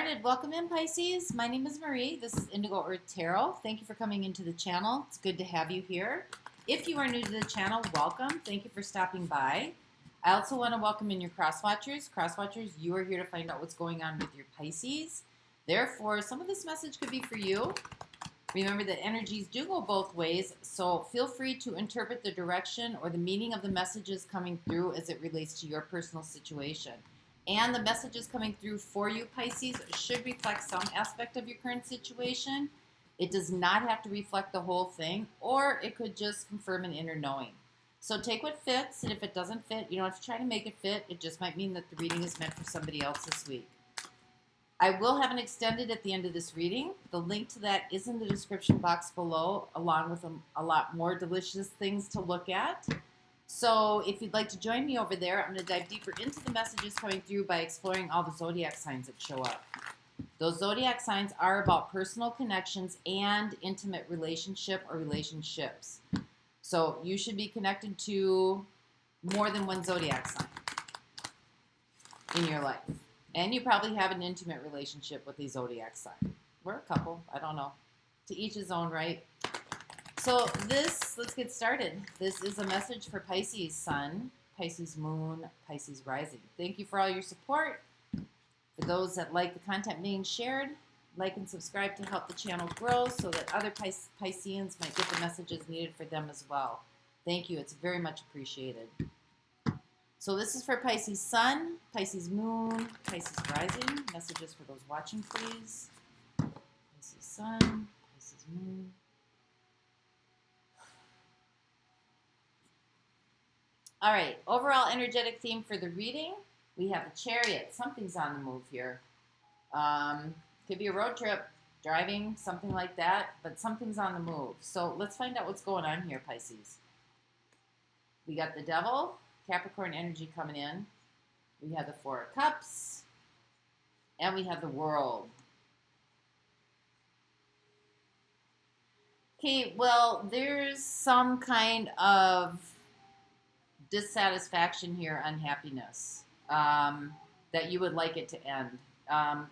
started. Welcome in, Pisces. My name is Marie. This is Indigo Earth Tarot. Thank you for coming into the channel. It's good to have you here. If you are new to the channel, welcome. Thank you for stopping by. I also want to welcome in your cross-watchers. Cross-watchers, you are here to find out what's going on with your Pisces. Therefore, some of this message could be for you. Remember that energies do go both ways, so feel free to interpret the direction or the meaning of the messages coming through as it relates to your personal situation. And the messages coming through for you, Pisces, should reflect some aspect of your current situation. It does not have to reflect the whole thing, or it could just confirm an inner knowing. So take what fits, and if it doesn't fit, you don't have to try to make it fit. It just might mean that the reading is meant for somebody else this week. I will have an extended at the end of this reading. The link to that is in the description box below, along with a lot more delicious things to look at. So if you'd like to join me over there, I'm going to dive deeper into the messages coming through by exploring all the zodiac signs that show up. Those zodiac signs are about personal connections and intimate relationship or relationships. So you should be connected to more than one zodiac sign in your life. And you probably have an intimate relationship with a zodiac sign. We're a couple, I don't know. To each his own, right? So let's get started. This is a message for Pisces Sun, Pisces Moon, Pisces Rising. Thank you for all your support. For those that like the content being shared, like and subscribe to help the channel grow so that other Pisceans might get the messages needed for them as well. Thank you. It's very much appreciated. So this is for Pisces Sun, Pisces Moon, Pisces Rising. Messages for those watching, please. Pisces Sun, Pisces Moon. All right, overall energetic theme for the reading, we have the Chariot. Something's on the move here. Could be a road trip, driving, something like that, but something's on the move. So let's find out what's going on here, Pisces. We got the Devil, Capricorn energy coming in. We have the Four of Cups, and we have the World. Okay, well, there's some kind of dissatisfaction here, unhappiness, that you would like it to end.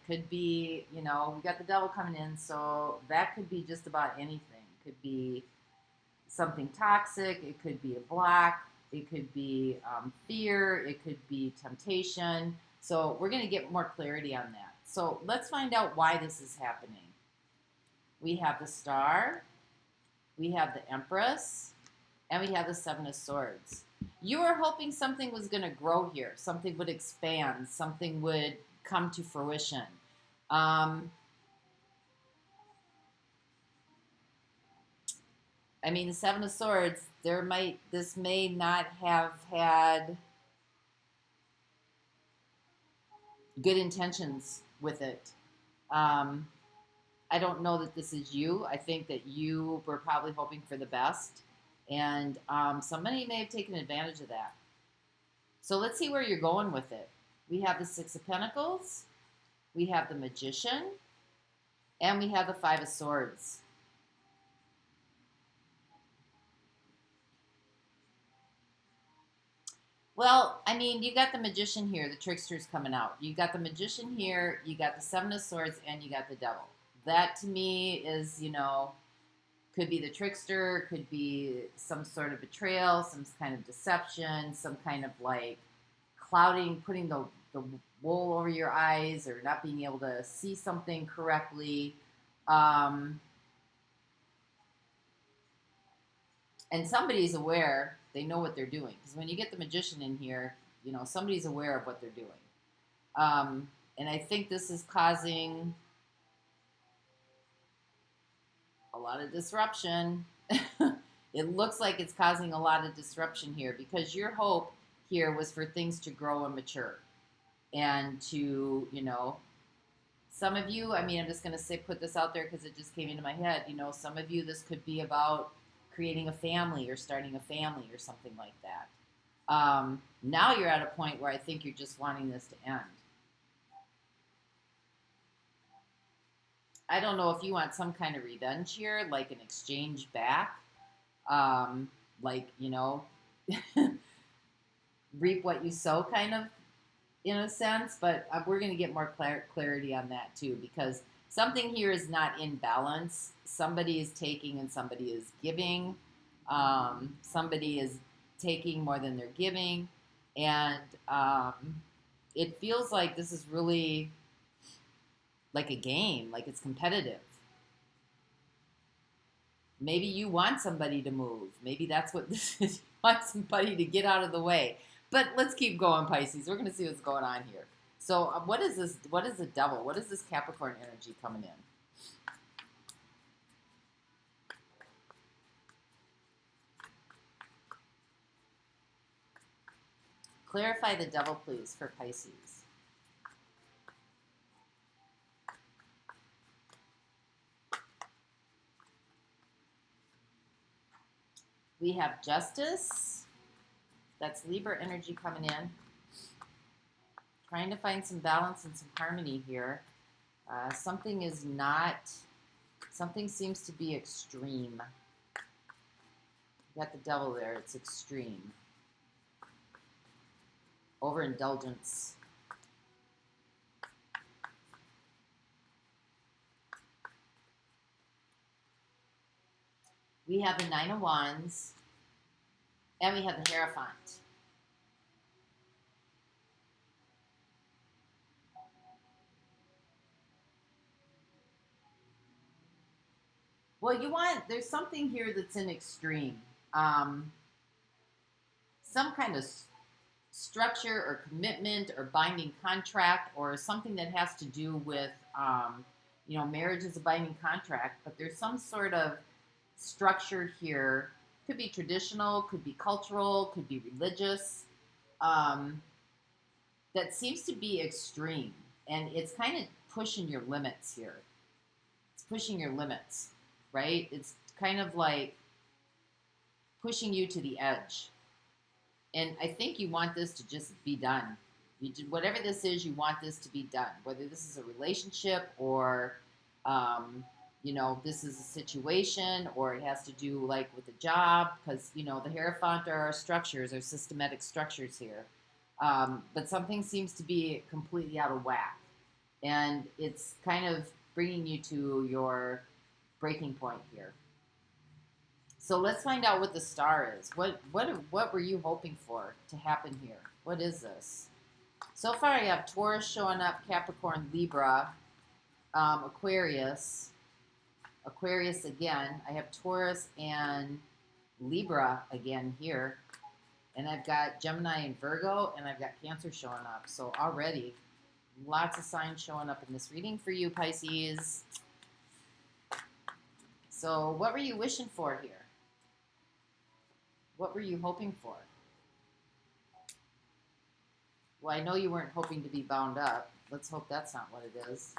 Could be, we got the Devil coming in, so that could be just about anything. Could be something toxic, it could be a block, it could be fear, it could be temptation. So we're going to get more clarity on that. So let's find out why this is happening. We have the Star, we have the Empress, and we have the Seven of Swords. You were hoping something was going to grow here. Something would expand. Something would come to fruition. I mean, the Seven of Swords, this may not have had good intentions with it. I don't know that this is you. I think that you were probably hoping for the best. And somebody may have taken advantage of that. So let's see where you're going with it. We have the Six of Pentacles, we have the Magician, and we have the Five of Swords. Well, I mean, you got the Magician here, the trickster's coming out. You got the Magician here, you got the Seven of Swords, and you got the Devil. That to me is, could be the trickster, could be some sort of betrayal, some kind of deception, some kind of like clouding, putting the wool over your eyes or not being able to see something correctly. And somebody's aware, they know what they're doing. Because when you get the Magician in here, somebody's aware of what they're doing. And I think this is causing a lot of disruption. It looks like it's causing a lot of disruption here because your hope here was for things to grow and mature and to, some of you, I mean, I'm just going to put this out there because it just came into my head. Some of you, this could be about creating a family or starting a family or something like that. Now you're at a point where I think you're just wanting this to end. I don't know if you want some kind of revenge here, like an exchange back, reap what you sow kind of in a sense, but we're going to get more clarity on that too, because something here is not in balance. Somebody is taking and somebody is giving. Somebody is taking more than they're giving. And it feels like this is really like a game, like it's competitive. Maybe you want somebody to move. Maybe that's what this is. You want somebody to get out of the way. But let's keep going, Pisces. We're going to see what's going on here. So what is this? What is the devil? What is this Capricorn energy coming in? Clarify the devil, please, for Pisces. We have justice. That's Libra energy coming in. Trying to find some balance and some harmony here. Something seems to be extreme. You got the devil there, it's extreme. Overindulgence. We have the Nine of Wands, and we have the Hierophant. Well, there's something here that's in extreme. Some kind of structure or commitment or binding contract or something that has to do with, marriage is a binding contract, but there's some sort of structure here. Could be traditional, could be cultural, could be religious, that seems to be extreme. And it's kind of pushing your limits here. It's pushing your limits, right? It's kind of like pushing you to the edge. And I think you want this to just be done. Whatever this is, you want this to be done. Whether this is a relationship or, this is a situation, or it has to do like with a job, because, the Hierophant are our structures, our systematic structures here. But something seems to be completely out of whack. And it's kind of bringing you to your breaking point here. So let's find out what the star is. What were you hoping for to happen here? What is this? So far I have Taurus showing up, Capricorn, Libra, Aquarius again. I have Taurus and Libra again here. And I've got Gemini and Virgo, and I've got Cancer showing up. So already, lots of signs showing up in this reading for you, Pisces. So what were you wishing for here? What were you hoping for? Well, I know you weren't hoping to be bound up. Let's hope that's not what it is.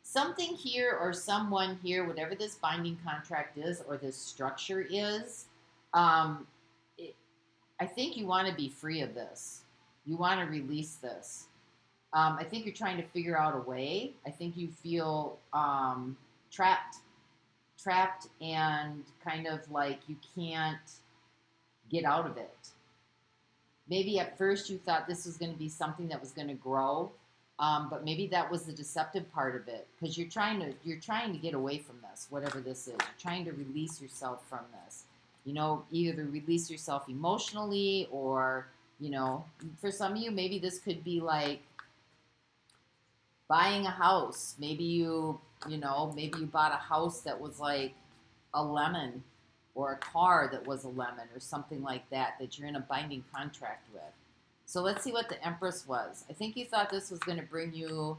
Something here or someone here, whatever this binding contract is or this structure is, I think you want to be free of this. You want to release this. I think you're trying to figure out a way. I think you feel trapped and kind of like you can't get out of it. Maybe at first you thought this was going to be something that was going to grow, but maybe that was the deceptive part of it, because you're trying to get away from this, whatever this is. You're trying to release yourself from this. Either release yourself emotionally, or for some of you, maybe this could be like buying a house. Maybe you bought a house that was like a lemon, or a car that was a lemon, or something like that you're in a binding contract with. So let's see what the Empress was. I think you thought this was going to bring you,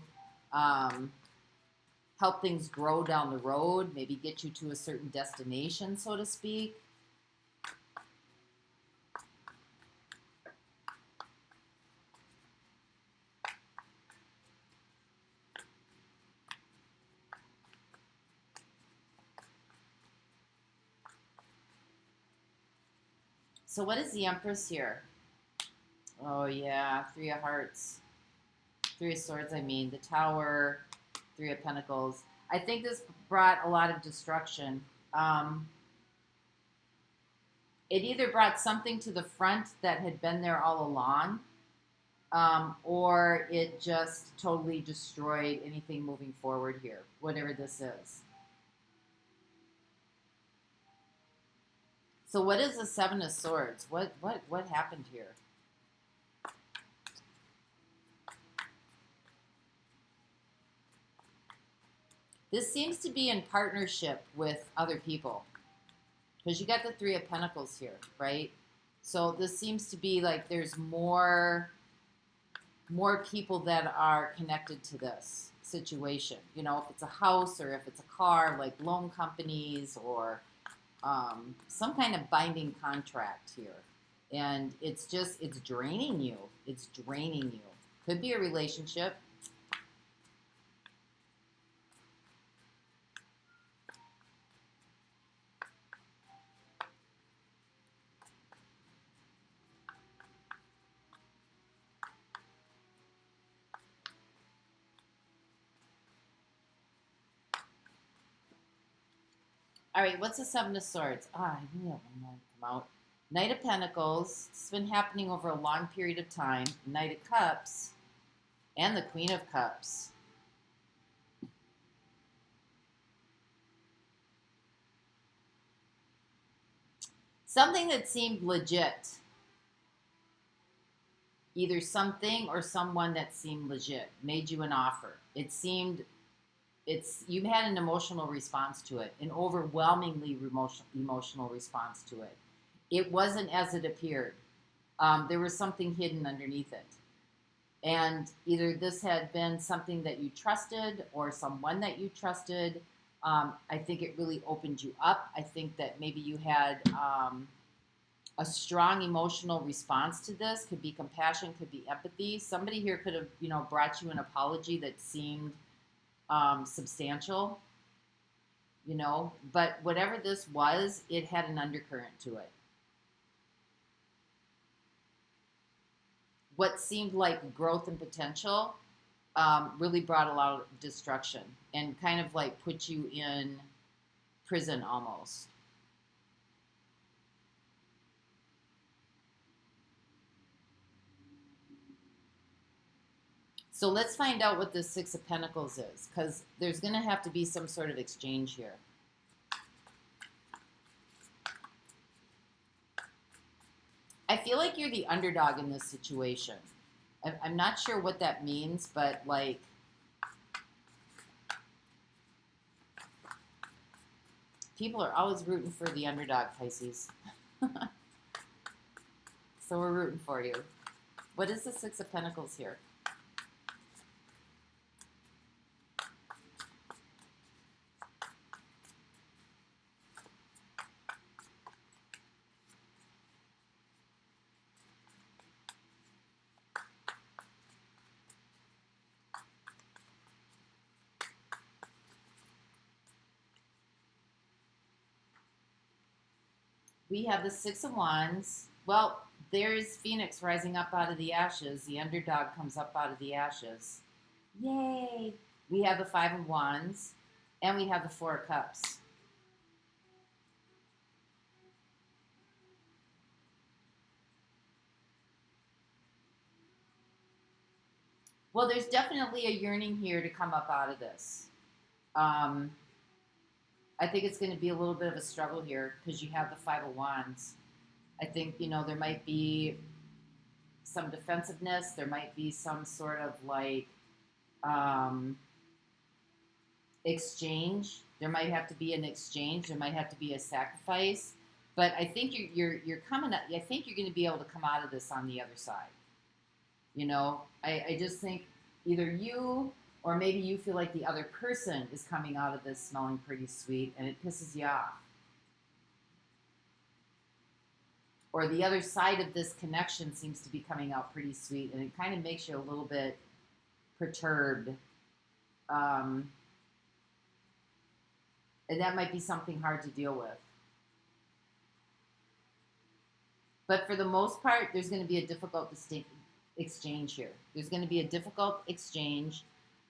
help things grow down the road, maybe get you to a certain destination, so to speak. So what is the Empress here? Oh yeah, Three of Hearts. Three of Swords, the Tower, Three of Pentacles. I think brought a lot of destruction. It either brought something to the front that had been there all along, or it just totally destroyed anything moving forward here, whatever this is. So what is the Seven of Swords? What happened here? This seems to be in partnership with other people. Because you got the Three of Pentacles here, right? So this seems to be like there's more people that are connected to this situation. You know, if it's a house or if it's a car, like loan companies or some kind of binding contract here. And it's draining you. It's draining you. Could be a relationship. All right, what's the Seven of Swords? I knew that one might come out. Knight of Pentacles. It's been happening over a long period of time. Knight of Cups. And the Queen of Cups. Something that seemed legit. Either something or someone that seemed legit made you an offer. You had an emotional response to it, an overwhelmingly emotional response to it. It wasn't as it appeared. There was something hidden underneath it. And either this had been something that you trusted or someone that you trusted. I think it really opened you up. I think that maybe you had a strong emotional response to this. Could be compassion, could be empathy. Somebody here could have, brought you an apology that seemed substantial, but whatever this was, it had an undercurrent to it. What seemed like growth and potential really brought a lot of destruction and kind of like put you in prison almost. So let's find out what this Six of Pentacles is, because there's going to have to be some sort of exchange here. I feel like you're the underdog in this situation. I'm not sure what that means, but like, people are always rooting for the underdog, Pisces. So we're rooting for you. What is the Six of Pentacles here? We have the Six of Wands. Well, there's Phoenix rising up out of the ashes. The underdog comes up out of the ashes. Yay! We have the Five of Wands. And we have the Four of Cups. Well, there's definitely a yearning here to come up out of this. I think it's going to be a little bit of a struggle here because you have the Five of Wands. I think, there might be some defensiveness. There might be some sort of like exchange. There might have to be an exchange. There might have to be a sacrifice. But I think you're coming up. I think you're going to be able to come out of this on the other side. I just think either you or maybe you feel like the other person is coming out of this smelling pretty sweet and it pisses you off. Or the other side of this connection seems to be coming out pretty sweet and it kind of makes you a little bit perturbed. And that might be something hard to deal with. But for the most part, there's going to be a difficult exchange here. There's going to be a difficult exchange.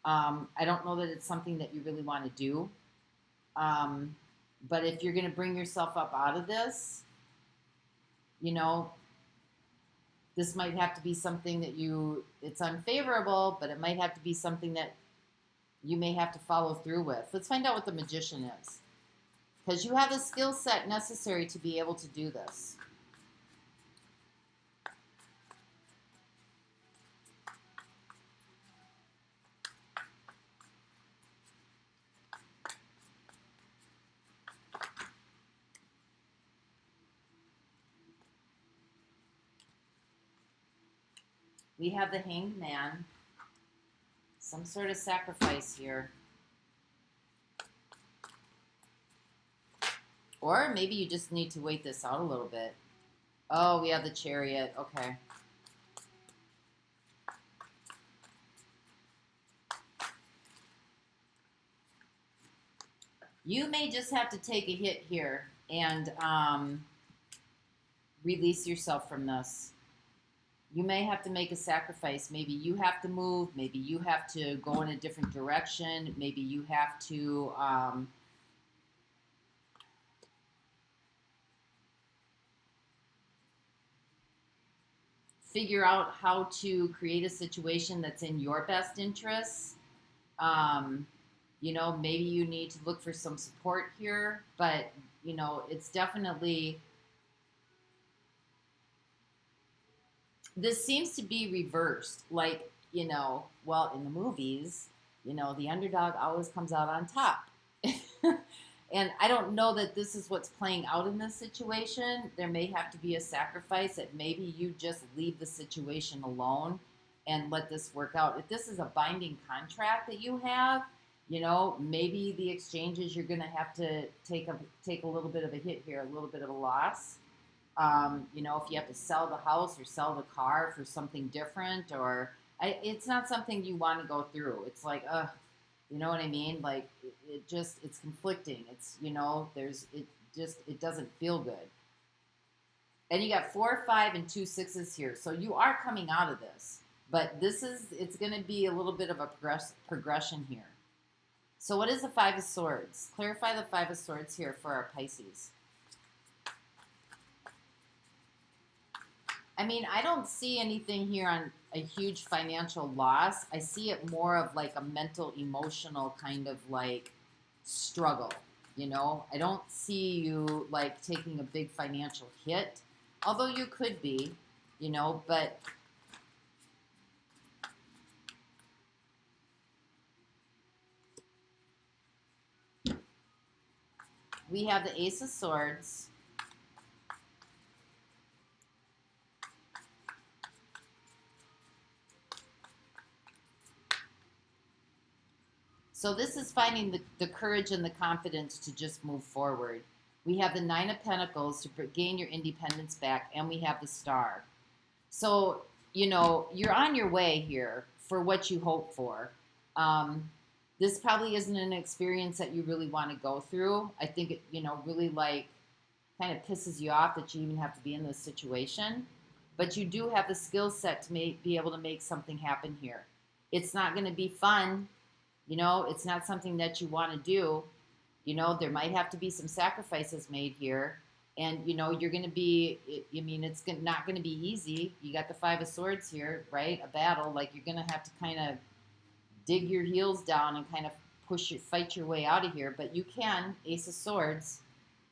I don't know that it's something that you really want to do. But if you're going to bring yourself up out of this, you know, this might have to be something that it's unfavorable, but it might have to be something that you may have to follow through with. Let's find out what the Magician is. Because you have the skill set necessary to be able to do this. We have the Hanged Man. Some sort of sacrifice here. Or maybe you just need to wait this out a little bit. Oh, we have the Chariot. Okay. You may just have to take a hit here and release yourself from this. You may have to make a sacrifice. Maybe you have to move. Maybe you have to go in a different direction. Maybe you have to figure out how to create a situation that's in your best interests. You know, maybe you need to look for some support here, but, you know, it's definitely... This seems to be reversed. Like, you know, well, in the movies, you know, the underdog always comes out on top. And I don't know that this is what's playing out in this situation. There may have to be a sacrifice that maybe you just leave the situation alone and let this work out. If this is a binding contract that you have, you know, maybe the exchanges you're going to have to take a little bit of a hit here, a little bit of a loss. You know, if you have to sell the house or sell the car for something different, or it's not something you want to go through. It's like, you know what I mean? Like it's conflicting. It's, you know, it doesn't feel good. And you got 4, 5, and 2 6s here. So you are coming out of this, but it's going to be a little bit of a progression here. So what is the 5 of Swords? Clarify the 5 of Swords here for our Pisces. I mean, I don't see anything here on a huge financial loss. I see it more of like a mental, emotional kind of like struggle, you know? I don't see you like taking a big financial hit, although you could be, you know, but we have the Ace of Swords. So this is finding the courage and the confidence to just move forward. We have the 9 of Pentacles to gain your independence back, and we have the Star. So, you know, you're on your way here for what you hope for. This probably isn't an experience that you really want to go through. I think it, you know, really like kind of pisses you off that you even have to be in this situation. But you do have the skill set to be able to make something happen here. It's not going to be fun. You know, it's not something that you want to do. You know, there might have to be some sacrifices made here. And, you know, you're going to be, I mean, it's not going to be easy. You got the 5 of Swords here, right? A battle. Like, you're going to have to kind of dig your heels down and kind of fight your way out of here. But you can, Ace of Swords.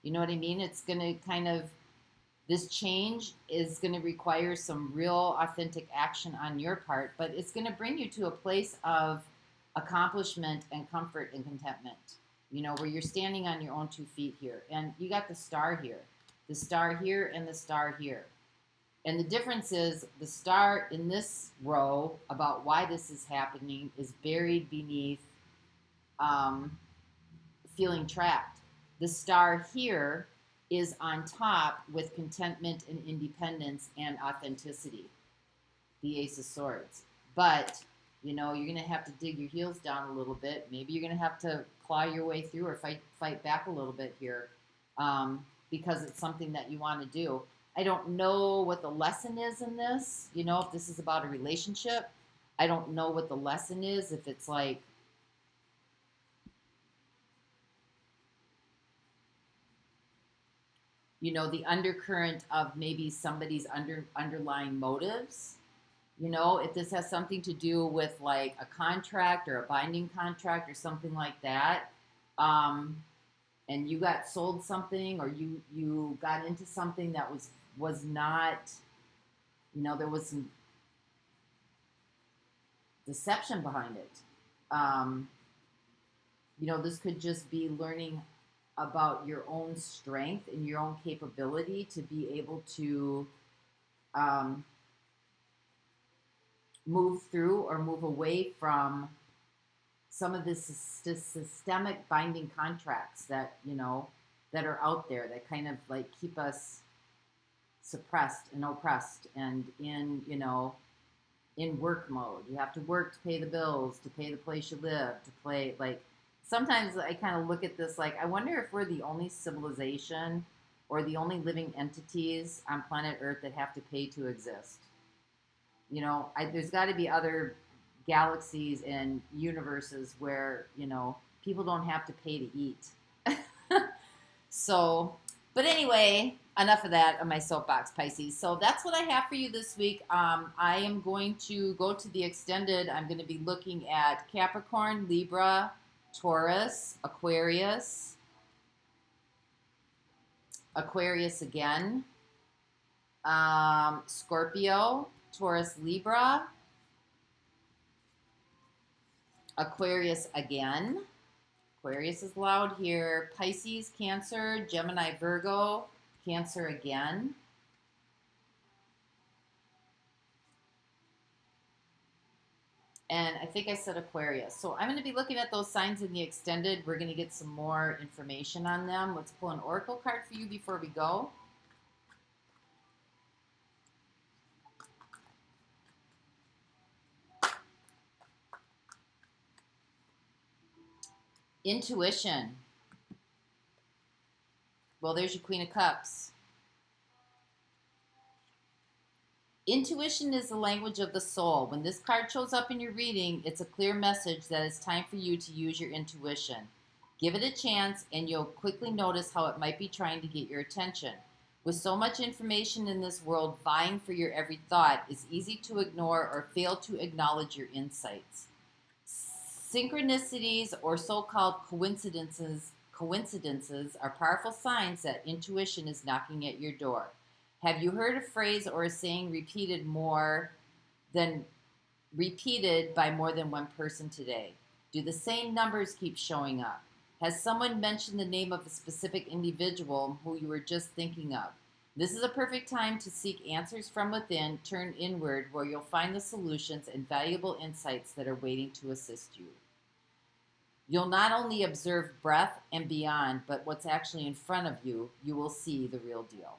You know what I mean? It's going to kind of, this change is going to require some real authentic action on your part. But it's going to bring you to a place of accomplishment and comfort and contentment, you know, where you're standing on your own 2 feet here. And you got the Star here, the Star here, and the Star here. And the difference is the Star in this row about why this is happening is buried beneath feeling trapped. The Star here is on top with contentment and independence and authenticity, the Ace of Swords. But you know, you're going to have to dig your heels down a little bit. Maybe you're going to have to claw your way through or fight back a little bit here because it's something that you want to do. I don't know what the lesson is in this. You know, if this is about a relationship, I don't know what the lesson is. If it's like, the undercurrent of maybe somebody's underlying motives. If this has something to do with like a contract or a binding contract or something like that, and you got sold something, or you got into something that was not, there was some deception behind it. This could just be learning about your own strength and your own capability to be able to move through or move away from some of the systemic binding contracts that that are out there, that kind of like keep us suppressed and oppressed and in work mode. You have to work to pay the bills, to pay the place you live, to play. Like, sometimes I kind of look at this like, I wonder if we're the only civilization or the only living entities on planet Earth that have to pay to exist. There's got to be other galaxies and universes where, people don't have to pay to eat. So, but anyway, enough of that on my soapbox, Pisces. So that's what I have for you this week. I am going to go to the extended. I'm going to be looking at Capricorn, Libra, Taurus, Aquarius again, Scorpio, Taurus, Libra, Aquarius again. Aquarius is loud here. Pisces, Cancer, Gemini, Virgo, Cancer again. And I think I said Aquarius. So I'm going to be looking at those signs in the extended. We're going to get some more information on them. Let's pull an oracle card for you before we go. Intuition. Well, there's your Queen of Cups. Intuition is the language of the soul. When this card shows up in your reading, it's a clear message that it's time for you to use your intuition. Give it a chance, and you'll quickly notice how it might be trying to get your attention. With so much information in this world vying for your every thought, it's easy to ignore or fail to acknowledge your insights. Synchronicities, or so-called coincidences are powerful signs that intuition is knocking at your door. Have you heard a phrase or a saying repeated by more than one person today? Do the same numbers keep showing up? Has someone mentioned the name of a specific individual who you were just thinking of? This is a perfect time to seek answers from within, turn inward, where you'll find the solutions and valuable insights that are waiting to assist you. You'll not only observe breath and beyond, but what's actually in front of you, you will see the real deal.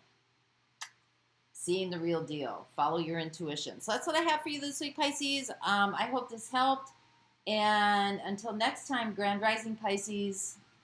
Seeing the real deal. Follow your intuition. So that's what I have for you this week, Pisces. I hope this helped. And until next time, Grand Rising Pisces.